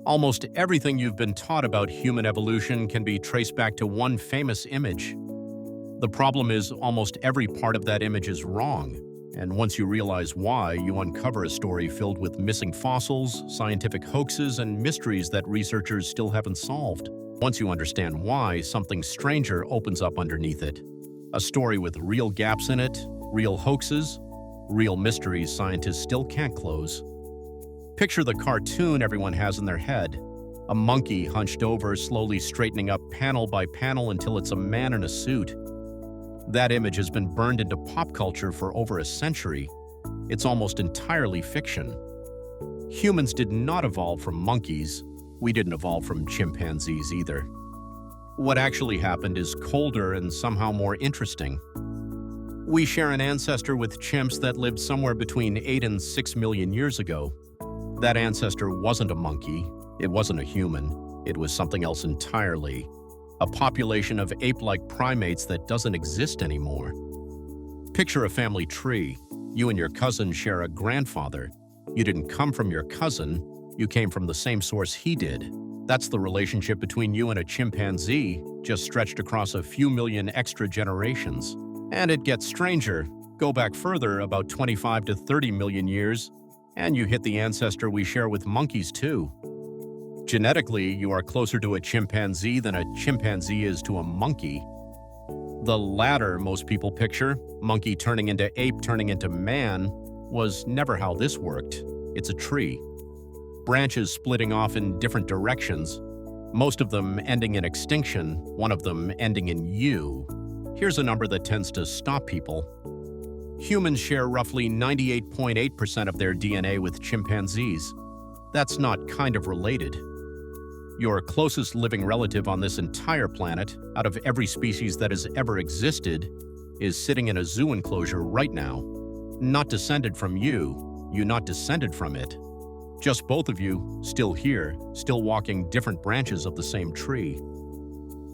Almost everything you've been taught about human evolution can be traced back to one famous image. The problem is almost every part of that image is wrong, and once you realize why, you uncover a story filled with missing fossils, scientific hoaxes, and mysteries that researchers still haven't solved. Once you understand why, something stranger opens up underneath it. A story with real gaps in it, real hoaxes, real mysteries scientists still can't close. Picture the cartoon everyone has in their head. A monkey hunched over, slowly straightening up panel by panel until it's a man in a suit. That image has been burned into pop culture for over a century. It's almost entirely fiction. Humans did not evolve from monkeys. We didn't evolve from chimpanzees either. What actually happened is colder and somehow more interesting. We share an ancestor with chimps that lived somewhere between 8 and 6 million years ago. That ancestor wasn't a monkey, it wasn't a human, it was something else entirely. A population of ape-like primates that doesn't exist anymore. Picture a family tree. You and your cousin share a grandfather. You didn't come from your cousin, you came from the same source he did. That's the relationship between you and a chimpanzee, just stretched across a few million extra generations. And it gets stranger. Go back further, about 25 to 30 million years, and you hit the ancestor we share with monkeys too. Genetically, you are closer to a chimpanzee than a chimpanzee is to a monkey. The latter most people picture, monkey turning into ape turning into man, was never how this worked. It's a tree. Branches splitting off in different directions, most of them ending in extinction, one of them ending in you. Here's a number that tends to stop people. Humans share roughly 98.8% of their DNA with chimpanzees. That's not kind of related. Your closest living relative on this entire planet, out of every species that has ever existed, is sitting in a zoo enclosure right now. Not descended from you, you not descended from it. Just both of you, still here, still walking different branches of the same tree.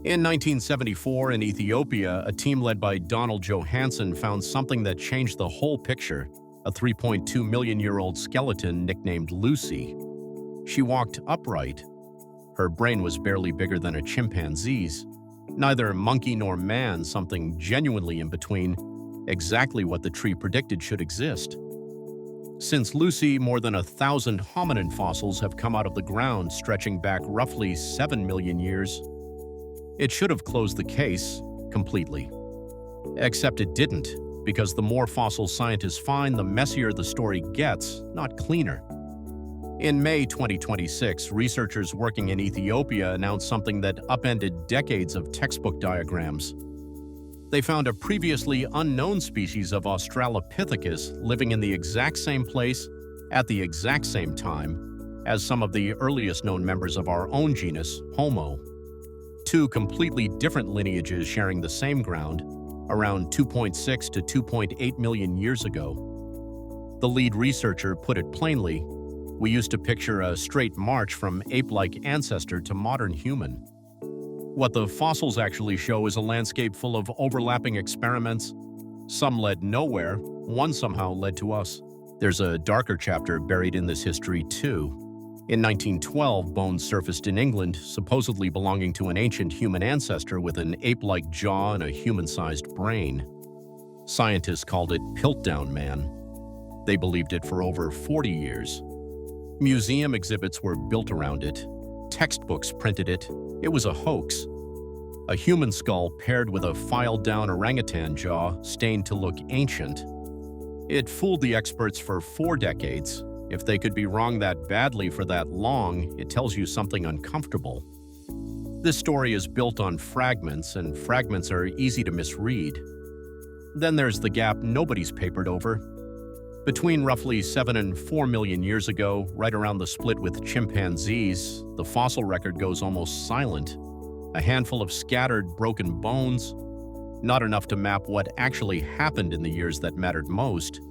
In 1974 in Ethiopia, a team led by Donald Johansen found something that changed the whole picture, a 3.2 million-year-old skeleton nicknamed Lucy. She walked upright. Her brain was barely bigger than a chimpanzee's. Neither monkey nor man, something genuinely in between, exactly what the tree predicted should exist. Since Lucy, more than 1,000 hominin fossils have come out of the ground, stretching back roughly 7 million years. It should have closed the case completely. Except it didn't, because the more fossils scientists find, the messier the story gets, not cleaner. In May 2026, researchers working in Ethiopia announced something that upended decades of textbook diagrams. They found a previously unknown species of Australopithecus living in the exact same place at the exact same time as some of the earliest known members of our own genus, Homo. Two completely different lineages sharing the same ground, around 2.6 to 2.8 million years ago. The lead researcher put it plainly: we used to picture a straight march from ape-like ancestor to modern human. What the fossils actually show is a landscape full of overlapping experiments. Some led nowhere, one somehow led to us. There's a darker chapter buried in this history too. In 1912, bones surfaced in England, supposedly belonging to an ancient human ancestor with an ape-like jaw and a human-sized brain. Scientists called it Piltdown Man. They believed it for over 40 years. Museum exhibits were built around it. Textbooks printed it. It was a hoax. A human skull paired with a filed-down orangutan jaw, stained to look ancient. It fooled the experts for 4 decades. If they could be wrong that badly for that long, it tells you something uncomfortable. This story is built on fragments, and fragments are easy to misread. Then there's the gap nobody's papered over. Between roughly 7 and 4 million years ago, right around the split with chimpanzees, the fossil record goes almost silent. A handful of scattered, broken bones. Not enough to map what actually happened in the years that mattered most.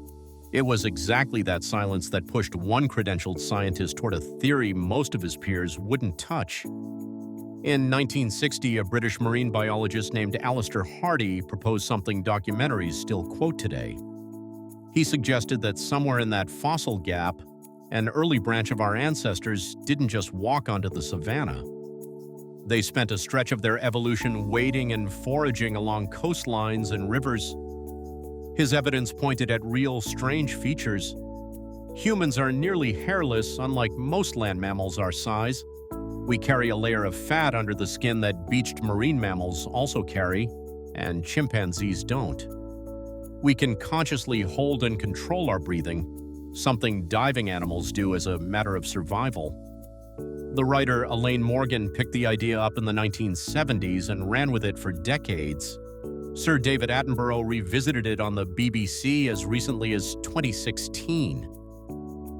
It was exactly that silence that pushed one credentialed scientist toward a theory most of his peers wouldn't touch. In 1960, a British marine biologist named Alistair Hardy proposed something documentaries still quote today. He suggested that somewhere in that fossil gap, An early branch of our ancestors didn't just walk onto the savanna. They spent a stretch of their evolution wading and foraging along coastlines and rivers. His evidence pointed at real strange features. Humans are nearly hairless, unlike most land mammals our size. We carry a layer of fat under the skin that beached marine mammals also carry, and chimpanzees don't. We can consciously hold and control our breathing, something diving animals do as a matter of survival. The writer Elaine Morgan picked the idea up in the 1970s and ran with it for decades. Sir David Attenborough revisited it on the BBC as recently as 2016.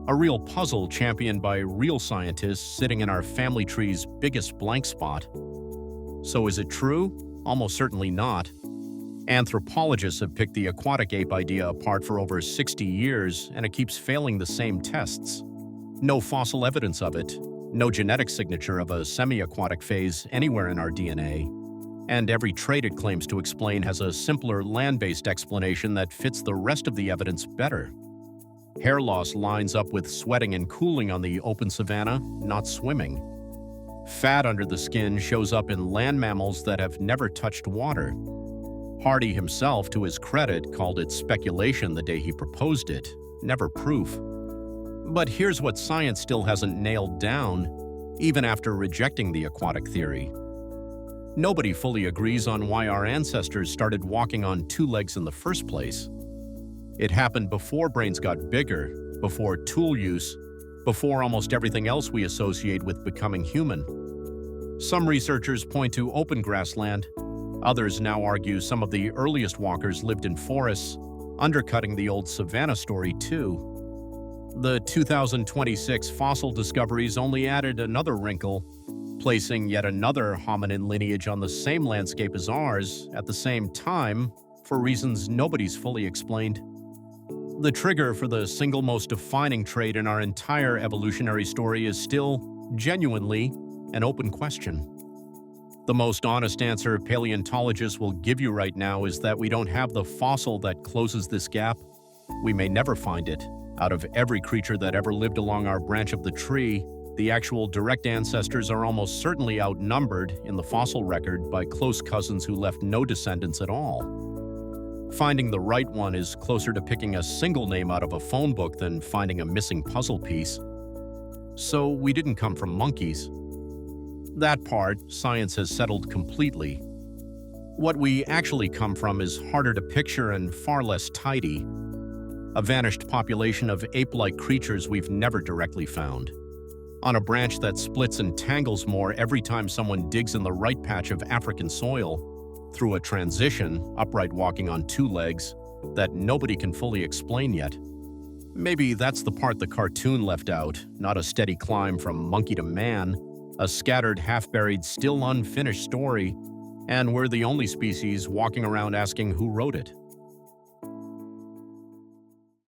A real puzzle championed by real scientists sitting in our family tree's biggest blank spot. So is it true? Almost certainly not. Anthropologists have picked the aquatic ape idea apart for over 60 years, and it keeps failing the same tests. No fossil evidence of it, no genetic signature of a semi-aquatic phase anywhere in our DNA, and every trait it claims to explain has a simpler land-based explanation that fits the rest of the evidence better. Hair loss lines up with sweating and cooling on the open savanna, not swimming. Fat under the skin shows up in land mammals that have never touched water. Hardy himself, to his credit, called it speculation the day he proposed it, never proof. But here's what science still hasn't nailed down, even after rejecting the aquatic theory. Nobody fully agrees on why our ancestors started walking on two legs in the first place. It happened before brains got bigger, before tool use, before almost everything else we associate with becoming human. Some researchers point to open grassland. Others now argue some of the earliest walkers lived in forests, undercutting the old savanna story too. The 2026 fossil discoveries only added another wrinkle, placing yet another hominin lineage on the same landscape as ours at the same time for reasons nobody's fully explained. The trigger for the single most defining trait in our entire evolutionary story is still, genuinely, an open question. The most honest answer paleontologists will give you right now is that we don't have the fossil that closes this gap. We may never find it. Out of every creature that ever lived along our branch of the tree, the actual direct ancestors are almost certainly outnumbered in the fossil record by close cousins who left no descendants at all. Finding the right one is closer to picking a single name out of a phone book than finding a missing puzzle piece. So we didn't come from monkeys. That part, science has settled completely. What we actually come from is harder to picture and far less tidy. A vanished population of ape-like creatures we've never directly found. On a branch that splits and tangles more every time someone digs in the right patch of African soil, through a transition, upright walking on two legs, that nobody can fully explain yet. Maybe that's the part the cartoon left out, not a steady climb from monkey to man, a scattered, half-buried, still unfinished story, and we're the only species walking around asking who wrote it.